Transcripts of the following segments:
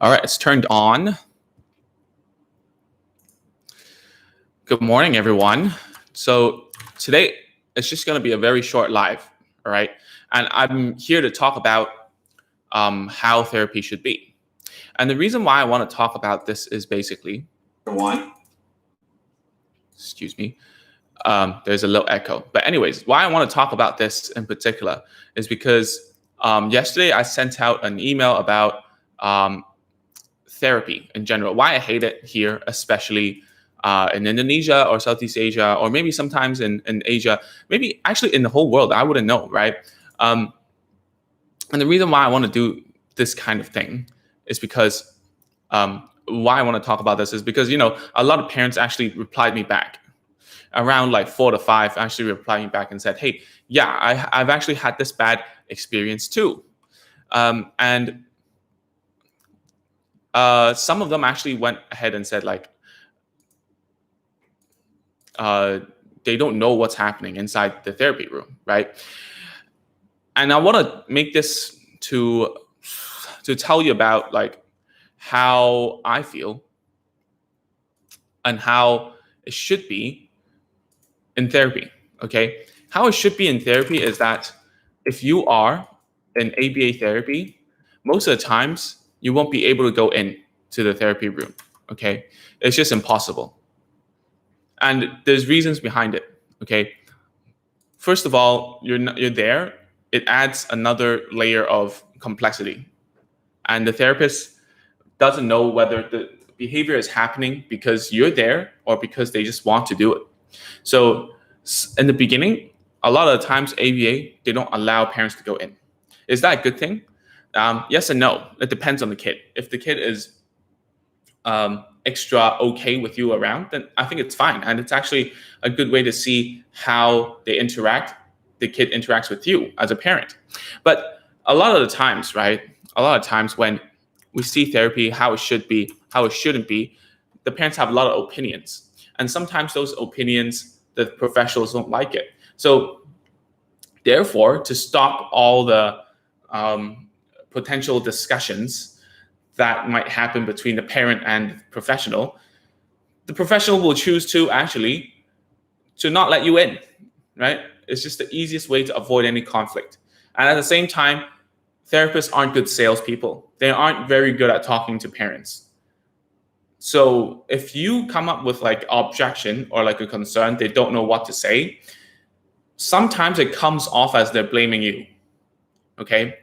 All right, it's turned on. Good morning, everyone. So today it's just going to be a very short live, all right? And I'm here to talk about how therapy should be. And the reason why I want to talk about this is basically, one, excuse me, there's a little echo. But anyways, why I want to talk about this in particular is because yesterday I sent out an email about therapy in general, why I hate it here, especially in Indonesia or Southeast Asia, or maybe sometimes in Asia, maybe actually in the whole world. I wouldn't know, right? And the reason why I want to do this kind of thing is because why I want to talk about this is because, a lot of parents actually replied me back around like 4 to 5, actually replied me back and said, hey, yeah, I've actually had this bad experience too. And some of them actually went ahead and said like, they don't know what's happening inside the therapy room, right? And I want to make this to tell you about like how I feel and how it should be in therapy. Okay, how it should be in therapy is that if you are in ABA therapy, most of the times you won't be able to go in to the therapy room. Okay, it's just impossible. And there's reasons behind it. Okay, first of all, you're there. It adds another layer of complexity, and the therapist doesn't know whether the behavior is happening because you're there or because they just want to do it. So in the beginning, a lot of the times ABA, they don't allow parents to go in. Is that a good thing? Yes and no. It depends on the kid. If the kid is extra okay with you around, then I think it's fine. And it's actually a good way to see how they interact. The kid interacts with you as a parent. But a lot of the times, right? A lot of times when we see therapy, how it should be, how it shouldn't be, the parents have a lot of opinions. And sometimes those opinions, the professionals don't like it. So therefore, to stop all the potential discussions that might happen between the parent and the professional will choose to actually to not let you in, right? It's just the easiest way to avoid any conflict. And at the same time, therapists aren't good salespeople. They aren't very good at talking to parents. So if you come up with like objection or like a concern, they don't know what to say, sometimes it comes off as they're blaming you, okay?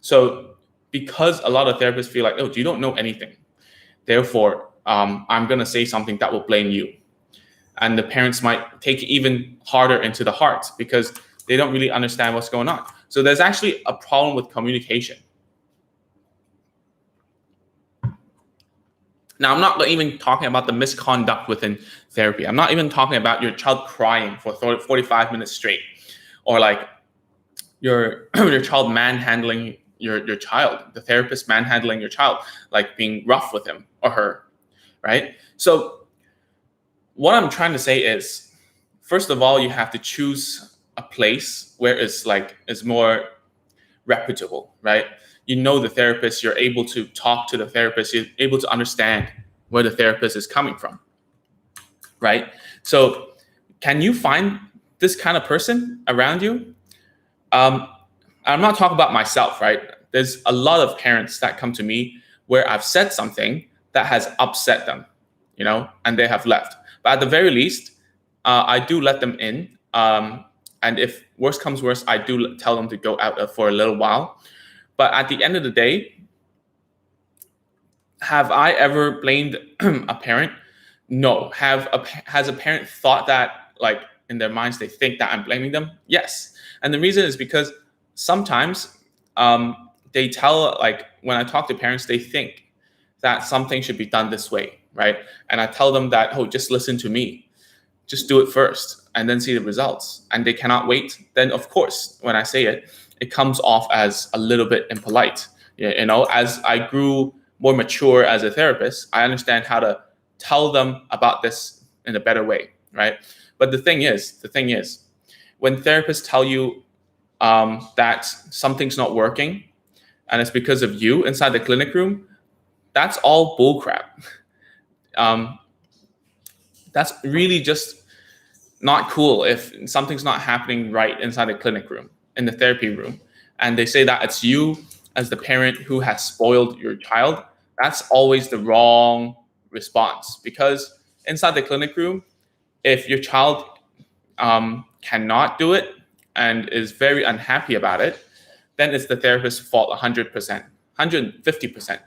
So because a lot of therapists feel like, oh, you don't know anything, therefore, I'm going to say something that will blame you. And the parents might take it even harder into the heart because they don't really understand what's going on. So there's actually a problem with communication. Now, I'm not even talking about the misconduct within therapy. I'm not even talking about your child crying for 45 minutes straight, or like your child manhandling your child, the therapist manhandling your child, like being rough with him or her, right? So what I'm trying to say is, first of all, you have to choose a place where it's more reputable, right? You know the therapist, you're able to talk to the therapist, you're able to understand where the therapist is coming from, right? So can you find this kind of person around you? I'm not talking about myself, right? There's a lot of parents that come to me where I've said something that has upset them, and they have left. But at the very least, I do let them in. And if worse comes worse, I do tell them to go out for a little while. But at the end of the day, have I ever blamed a parent? No. Has a parent thought that, like, in their minds, they think that I'm blaming them? Yes. And the reason is because sometimes they tell, like, when I talk to parents, they think that something should be done this way, right? And I tell them that, oh, just listen to me. Just do it first and then see the results. And they cannot wait. Then, of course, when I say it, it comes off as a little bit impolite. As I grew more mature as a therapist, I understand how to tell them about this in a better way, right? But the thing is, when therapists tell you that something's not working and it's because of you inside the clinic room, That's all bullcrap. Um, that's really just not cool if something's not happening right inside the clinic room, in the therapy room, and they say that it's you as the parent who has spoiled your child. That's always the wrong response, because inside the clinic room, if your child cannot do it and is very unhappy about it, then it's the therapist's fault 100%, 150%,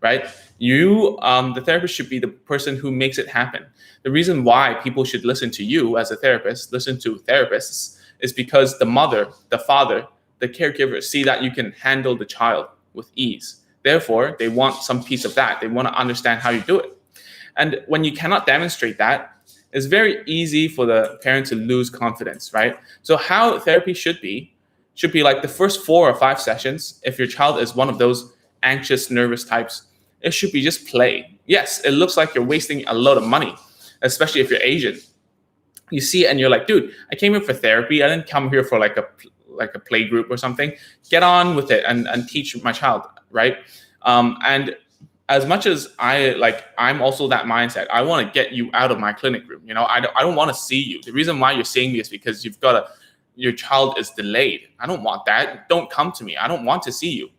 right? You, the therapist, should be the person who makes it happen. The reason why people should listen to you as a therapist, listen to therapists, is because the mother, the father, the caregiver see that you can handle the child with ease. Therefore, they want some piece of that. They want to understand how you do it. And when you cannot demonstrate that, it's very easy for the parent to lose confidence, right? So how therapy should be like the first 4 or 5 sessions. If your child is one of those anxious, nervous types, it should be just play. Yes, it looks like you're wasting a lot of money, especially if you're Asian. You see it and you're like, dude, I came here for therapy. I didn't come here for like a play group or something. Get on with it and teach my child, right? And as much as I'm also that mindset. I want to get you out of my clinic room. I don't want to see you. The reason why you're seeing me is because your child is delayed. I don't want that. Don't come to me. I don't want to see you,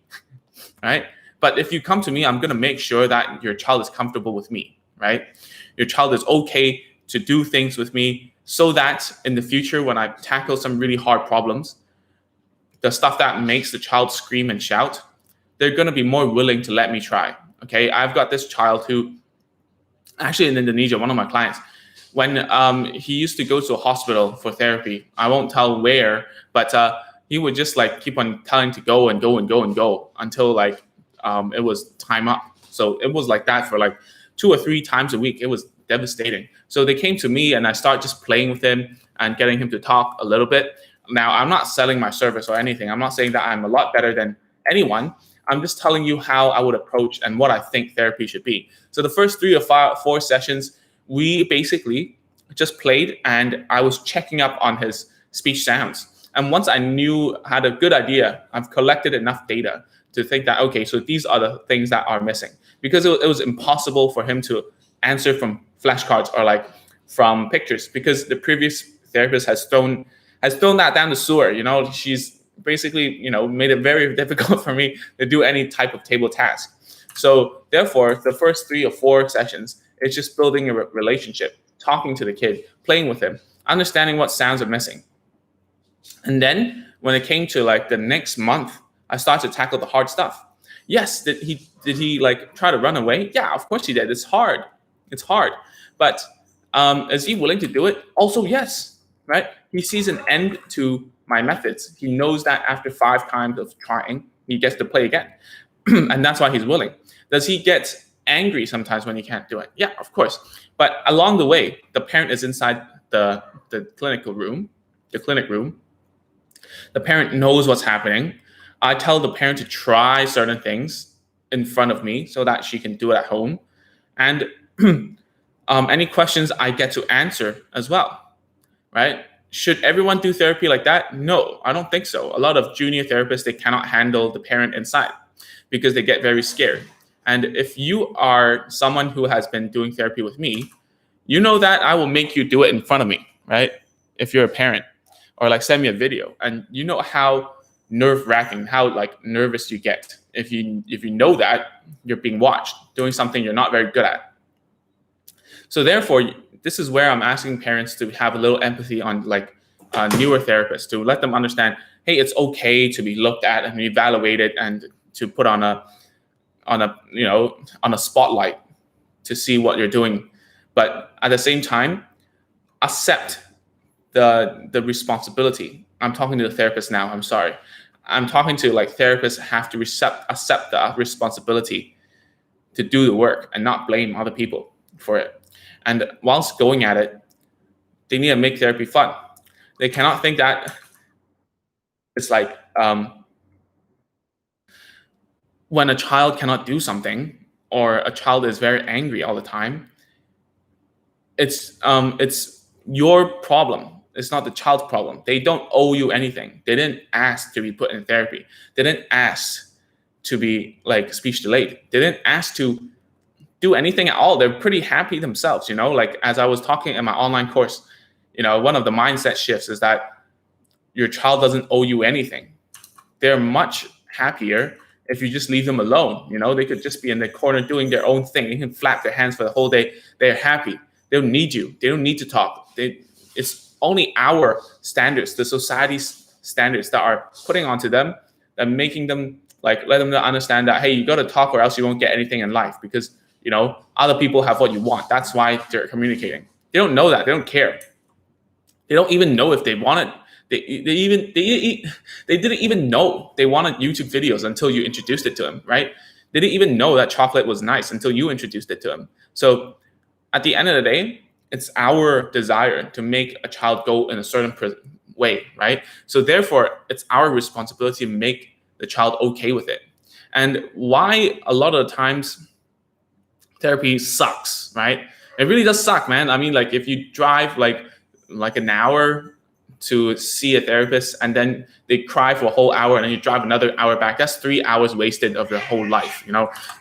right? But if you come to me, I'm going to make sure that your child is comfortable with me, right? Your child is okay to do things with me, so that in the future, when I tackle some really hard problems, the stuff that makes the child scream and shout, they're going to be more willing to let me try. Okay, I've got this child who, actually in Indonesia, one of my clients, when he used to go to a hospital for therapy, I won't tell where, but he would just like keep on telling to go and go and go and go until like it was time up. So it was like that for like 2 or 3 times a week. It was devastating. So they came to me and I started just playing with him and getting him to talk a little bit. Now, I'm not selling my service or anything. I'm not saying that I'm a lot better than anyone. I'm just telling you how I would approach and what I think therapy should be. So the first 3 or 4 sessions, we basically just played and I was checking up on his speech sounds. And once I had a good idea, I've collected enough data to think that, okay, so these are the things that are missing. Because it was impossible for him to answer from flashcards or like from pictures, because the previous therapist has thrown that down the sewer. She's basically, made it very difficult for me to do any type of table task. So therefore, the first 3 or 4 sessions, it's just building a relationship, talking to the kid, playing with him, understanding what sounds are missing. And then when it came to like the next month, I started to tackle the hard stuff. Yes, did he like try to run away? Yeah, of course he did. It's hard. But is he willing to do it? Also, yes, right? He sees an end to my methods. He knows that after 5 times of trying, he gets to play again. And that's why he's willing. Does he get angry sometimes when he can't do it? Yeah, of course. But along the way, the parent is inside the clinic room. The parent knows what's happening. I tell the parent to try certain things in front of me so that she can do it at home. And any questions I get to answer as well, right? Should everyone do therapy like that? No, I don't think so. A lot of junior therapists, they cannot handle the parent inside because they get very scared. And if you are someone who has been doing therapy with me, you know that I will make you do it in front of me, right? If you're a parent, or like send me a video, and you know how nerve-wracking, how like nervous you get if you know that you're being watched doing something you're not very good at. So therefore, this is where I'm asking parents to have a little empathy on like newer therapists, to let them understand, hey, it's okay to be looked at and evaluated and to put on a spotlight to see what you're doing. But at the same time, accept the responsibility. I'm talking to the therapist now. I'm sorry. I'm talking to like therapists have to accept the responsibility to do the work and not blame other people for it. And whilst going at it, they need to make therapy fun. They cannot think that it's like when a child cannot do something or a child is very angry all the time, it's your problem. It's not the child's problem. They don't owe you anything. They didn't ask to be put in therapy. They didn't ask to be like speech delayed. They didn't ask to do anything at all. They're pretty happy themselves, like as I was talking in my online course, one of the mindset shifts is that your child doesn't owe you anything. They're much happier if you just leave them alone. They could just be in the corner doing their own thing. They can flap their hands for the whole day. They're happy. They don't need you. They don't need to talk. It's only our standards, the society's standards that are putting onto them and making them let them understand that, hey, you got to talk or else you won't get anything in life because, other people have what you want. That's why they're communicating. They don't know that. They don't care. They don't even know if they want it. They didn't even know they wanted YouTube videos until you introduced it to them, right? They didn't even know that chocolate was nice until you introduced it to them. So at the end of the day, it's our desire to make a child go in a certain way, right? So therefore, it's our responsibility to make the child okay with it. And why a lot of the times therapy sucks, right? It really does suck, man. I mean, if you drive like an hour to see a therapist and then they cry for a whole hour and then you drive another hour back, that's 3 hours wasted of their whole life,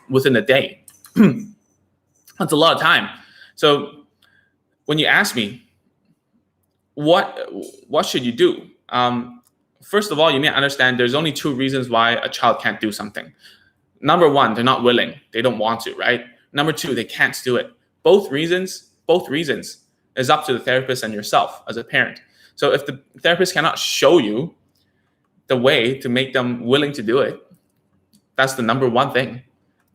within a day. That's a lot of time. So when you ask me, what should you do? First of all, you need to understand there's only 2 reasons why a child can't do something. Number 1, they're not willing. They don't want to, right? Number 2, they can't do it. Both reasons is up to the therapist and yourself as a parent. So if the therapist cannot show you the way to make them willing to do it, that's the number 1 thing,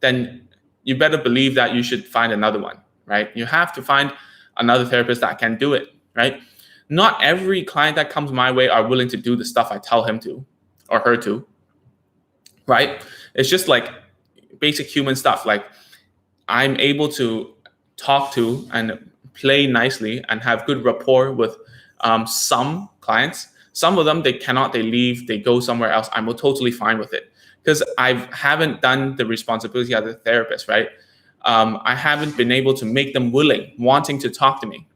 then you better believe that you should find another one, right? You have to find another therapist that can do it, right? Not every client that comes my way are willing to do the stuff I tell him to or her to, right? It's just basic human stuff. I'm able to talk to and play nicely and have good rapport with some clients. Some of them, they cannot, they leave, they go somewhere else. I'm totally fine with it because I haven't done the responsibility as a therapist, right? I haven't been able to make them wanting to talk to me,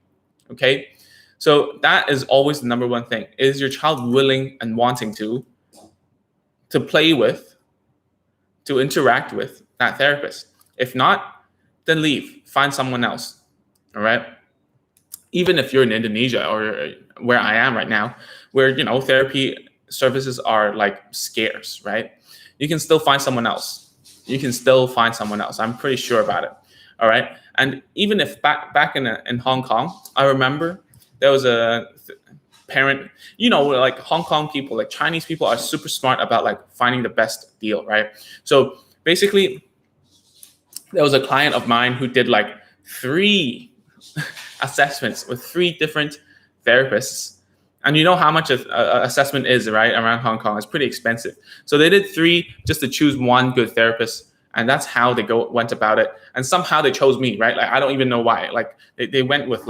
okay? So that is always the number 1 thing. Is your child willing and wanting to play with, to interact with that therapist? If not, then leave, find someone else, all right? Even if you're in Indonesia or where I am right now, where, therapy services are scarce, right? You can still find someone else. I'm pretty sure about it. All right. And even if back in Hong Kong, I remember there was a parent, Hong Kong people, Chinese people are super smart about finding the best deal, right? So basically, there was a client of mine who did 3 assessments with 3 different therapists. And you know how much an assessment is, right? Around Hong Kong, it's pretty expensive. So they did 3 just to choose one good therapist. And that's how they went about it. And somehow they chose me, right? I don't even know why. They went with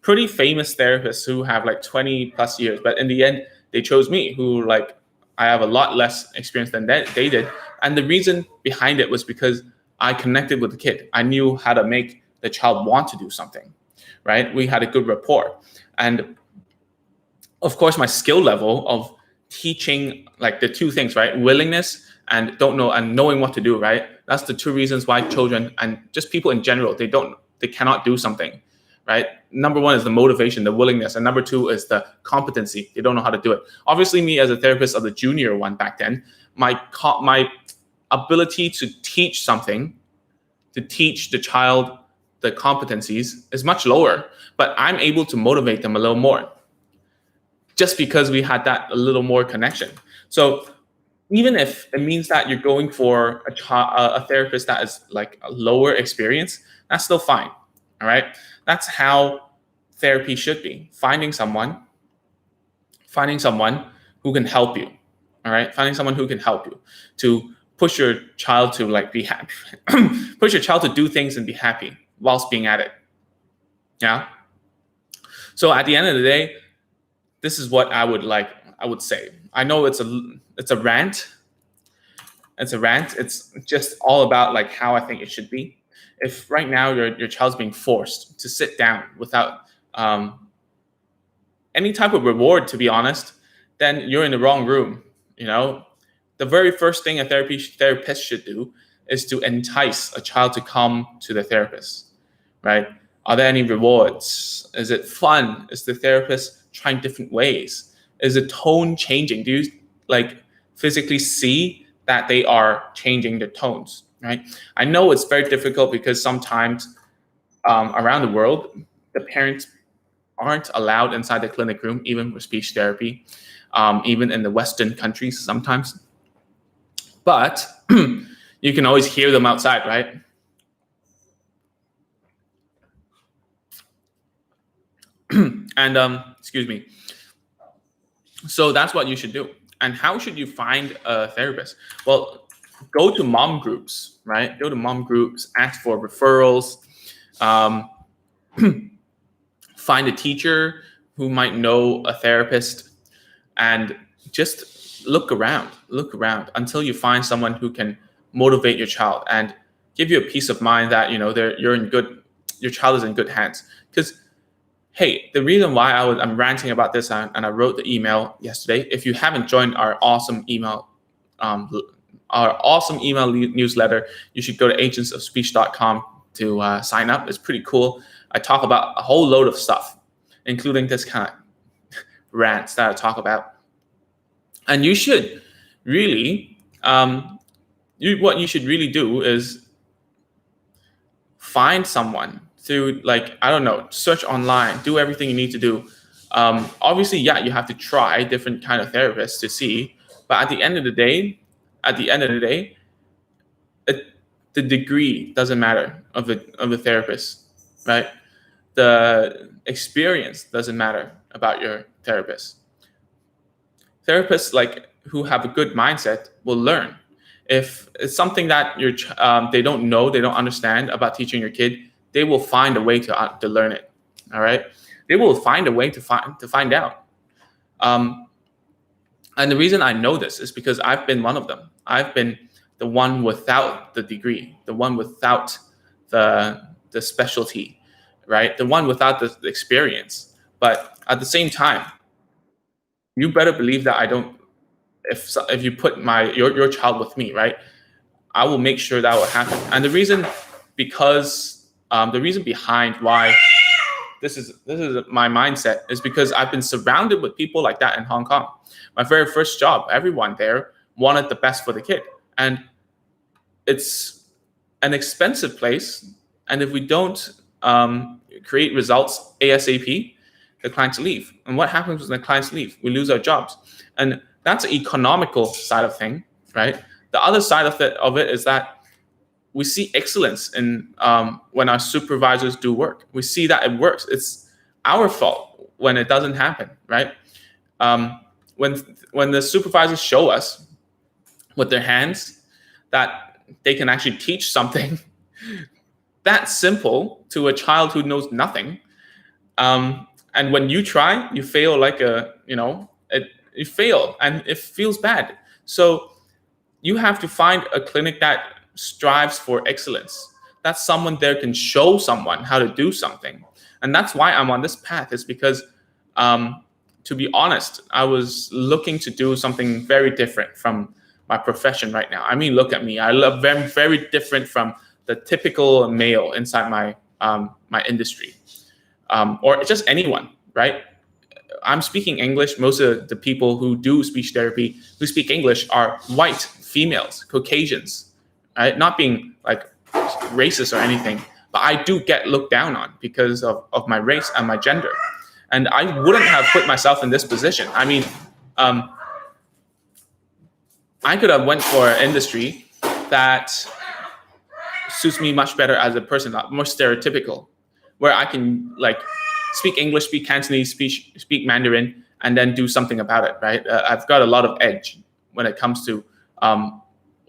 pretty famous therapists who have 20 plus years. But in the end, they chose me, who I have a lot less experience than they did. And the reason behind it was because I connected with the kid. I knew how to make the child want to do something, right? We had a good rapport. And of course, my skill level of teaching the 2 things, right? Willingness and knowing what to do, right? That's the 2 reasons why children and just people in general, they cannot do something, right? Number 1 is the motivation, the willingness. And number 2 is the competency. They don't know how to do it. Obviously, me as a therapist of the junior one back then, my ability to teach something, to teach the child the competencies is much lower, but I'm able to motivate them a little more just because we had that a little more connection. So even if it means that you're going for a therapist that is a lower experience, that's still fine. All right. That's how therapy should be. Finding someone who can help you. All right. Finding someone who can help you to push your child to be happy, push your child to do things and be happy whilst being at it. Yeah. So at the end of the day, this is what I would say. I know it's a rant. It's just all about how I think it should be. If right now your child's being forced to sit down without any type of reward, to be honest, then you're in the wrong room. The very first thing a therapist should do is to entice a child to come to the therapist, right? Are there any rewards? Is it fun? Is the therapist trying different ways? Is the tone changing? Do you like physically see that they are changing the tones, right? I know it's very difficult because sometimes around the world, the parents aren't allowed inside the clinic room, even with speech therapy, even in the Western countries sometimes. But you can always hear them outside, right? And excuse me. So that's what you should do. And how should you find a therapist? Well, go to mom groups, right? Go to mom groups, ask for referrals, um, find a teacher who might know a therapist, and just look around until you find someone who can motivate your child and give you a peace of mind that your child is in good hands. Because hey, the reason why I'm ranting about this and I wrote the email yesterday. If you haven't joined our awesome email newsletter, you should go to agentsofspeech.com to sign up. It's pretty cool. I talk about a whole load of stuff, including this kind of rants that I talk about. And you should really, what you should really do is find someone through, like, I don't know, search online, do everything you need to do. Obviously, yeah, you have to try different kind of therapists to see. But at the end of the day, the degree doesn't matter of the therapist, right? The experience doesn't matter about your therapist. Therapists like who have a good mindset will learn. If it's something that they don't know, they don't understand about teaching your kid, they will find a way to learn it. All right, they will find a way to find out. And the reason I know this is because I've been one of them. I've been the one without the degree, the one without the specialty, right? The one without the experience. But at the same time, you better believe that I don't. If you put your child with me, right, I will make sure that will happen. And the reason behind why this is my mindset is because I've been surrounded with people like that in Hong Kong. My very first job, everyone there wanted the best for the kid, and it's an expensive place. And if we don't create results ASAP, the clients leave. And what happens when the clients leave? We lose our jobs. And that's the economical side of thing, right? The other side of it is that we see excellence in when our supervisors do work. We see that it works. It's our fault when it doesn't happen, right? When the supervisors show us with their hands that they can actually teach something that simple to a child who knows nothing, and when you try, you fail you fail and it feels bad. So you have to find a clinic that strives for excellence. That someone there can show someone how to do something. And that's why I'm on this path, is because, to be honest, I was looking to do something very different from my profession right now. I mean, look at me. I look very, very different from the typical male inside my industry, or just anyone, right? I'm speaking English. Most of the people who do speech therapy, who speak English, are white females, Caucasians, right? Not being like racist or anything, but I do get looked down on because of my race and my gender. And I wouldn't have put myself in this position. I mean, I could have went for an industry that suits me much better as a person, more stereotypical, where I can like speak English, speak Cantonese, speak Mandarin, and then do something about it, right? I've got a lot of edge when it comes to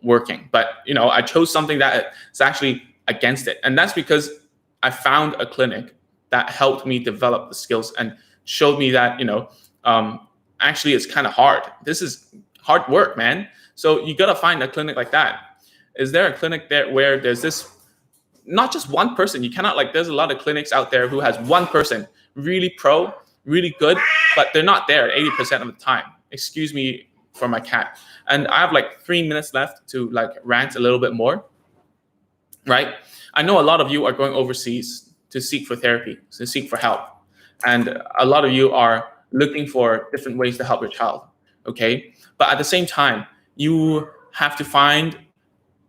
working. But, I chose something that is actually against it. And that's because I found a clinic that helped me develop the skills and showed me that, actually it's kind of hard. This is hard work, man. So you got to find a clinic like that. Is there a clinic there where there's this, not just one person? You cannot, there's a lot of clinics out there who has one person, really pro, really good, but they're not there 80% of the time. Excuse me for my cat. And I have 3 minutes left to rant a little bit more. right? I know a lot of you are going overseas to seek for therapy, to seek for help. And a lot of you are looking for different ways to help your child, okay? But at the same time, you have to find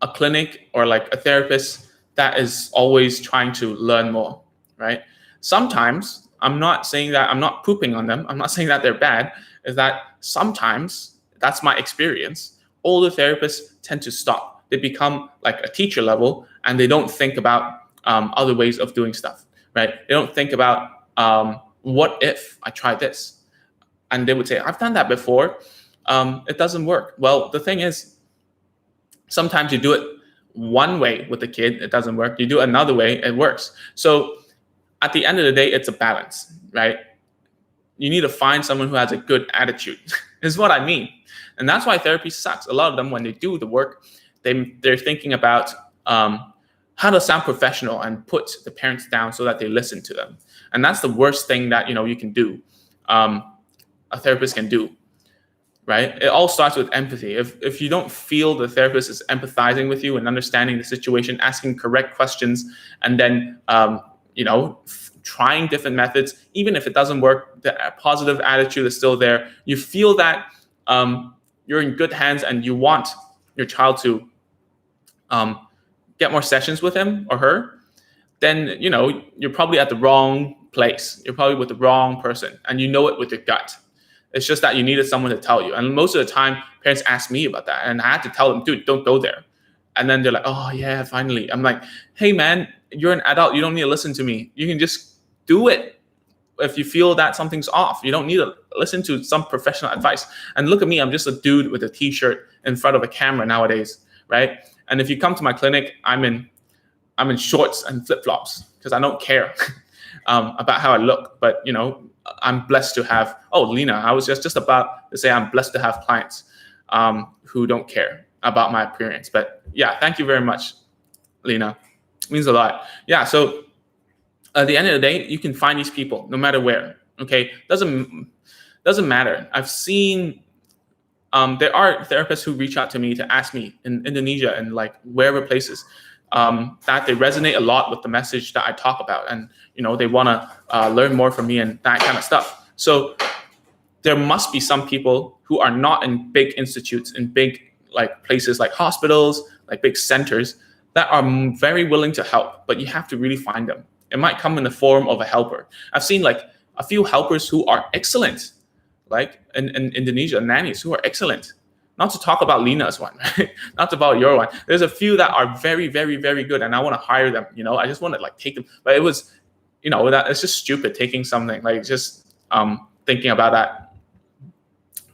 a clinic or like a therapist that is always trying to learn more, right? Sometimes, I'm not saying that, I'm not pooping on them, I'm not saying that they're bad, is that sometimes, that's my experience, older therapists tend to stop. They become like a teacher level and they don't think about other ways of doing stuff, right? They don't think about what if I try this? And they would say, I've done that before. It doesn't work. Well, the thing is, sometimes you do it one way with the kid, it doesn't work. You do it another way, it works. So at the end of the day, it's a balance, right? You need to find someone who has a good attitude, is what I mean. And that's why therapy sucks. A lot of them, when they do the work, they're thinking about how to sound professional and put the parents down so that they listen to them. And that's the worst thing that you can do, a therapist can do, right? It all starts with empathy. If you don't feel the therapist is empathizing with you and understanding the situation, asking correct questions, and then trying different methods, even if it doesn't work, the positive attitude is still there. You feel that you're in good hands and you want your child to get more sessions with him or her, then you're probably at the wrong place. You're probably with the wrong person, and you know it with your gut. It's just that you needed someone to tell you. And most of the time, parents ask me about that, and I had to tell them, dude, don't go there. And then they're like, oh yeah, finally. I'm like, hey man, you're an adult. You don't need to listen to me. You can just do it. If you feel that something's off, you don't need to listen to some professional advice. And look at me, I'm just a dude with a t-shirt in front of a camera nowadays, right? And if you come to my clinic, I'm in shorts and flip-flops because I don't care about how I look. But I'm blessed to have. Oh, Lena, I was just about to say I'm blessed to have clients who don't care about my appearance. But yeah, thank you very much, Lena. It means a lot. Yeah. So at the end of the day, you can find these people no matter where. Okay, doesn't matter. I've seen. There are therapists who reach out to me to ask me in Indonesia and like wherever places that they resonate a lot with the message that I talk about, and they want to learn more from me and that kind of stuff. So there must be some people who are not in big institutes, in big like places like hospitals, like big centers, that are very willing to help, but you have to really find them. It might come in the form of a helper. I've seen like a few helpers who are excellent, like in Indonesia, nannies who are excellent. Not to talk about Lena's one, right? Not about your one. There's a few that are very, very, very good, and I want to hire them. I just want to like take them, but it was, that it's just stupid taking something like just thinking about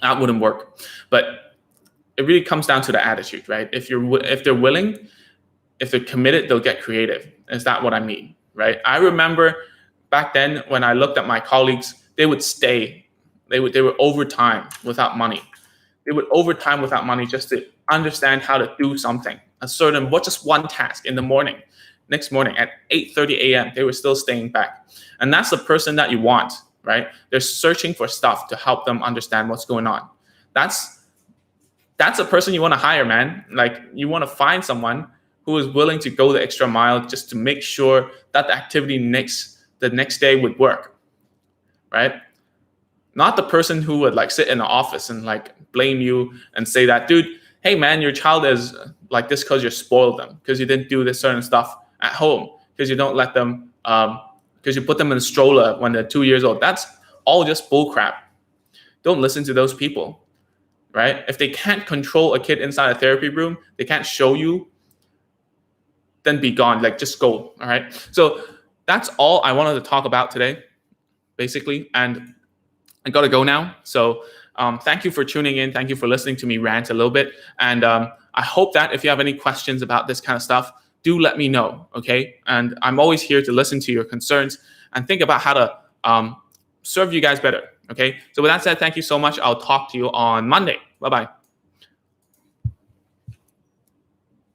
that wouldn't work. But it really comes down to the attitude, right? If they're willing, if they're committed, they'll get creative. Is that what I mean, right? I remember back then when I looked at my colleagues, they would stay. They were overtime without money. They would overtime without money just to understand how to do something, just one task in the morning. Next morning at 8:30 a.m., they were still staying back. And that's the person that you want, right? They're searching for stuff to help them understand what's going on. That's a person you want to hire, man. Like, you want to find someone who is willing to go the extra mile just to make sure that the activity the next day would work, right? Not the person who would like sit in the office and like blame you and say that, dude, hey man, your child is like this because you spoiled them, because you didn't do this certain stuff at home, because you don't let them, because you put them in a stroller when they're 2 years old. That's all just bull crap. Don't listen to those people, right? If they can't control a kid inside a therapy room, they can't show you, then be gone. Like, just go, all right? So that's all I wanted to talk about today, basically. And I got to go now. So thank you for tuning in. Thank you for listening to me rant a little bit. And I hope that if you have any questions about this kind of stuff, do let me know, okay? And I'm always here to listen to your concerns and think about how to serve you guys better, okay? So with that said, thank you so much. I'll talk to you on Monday. Bye-bye.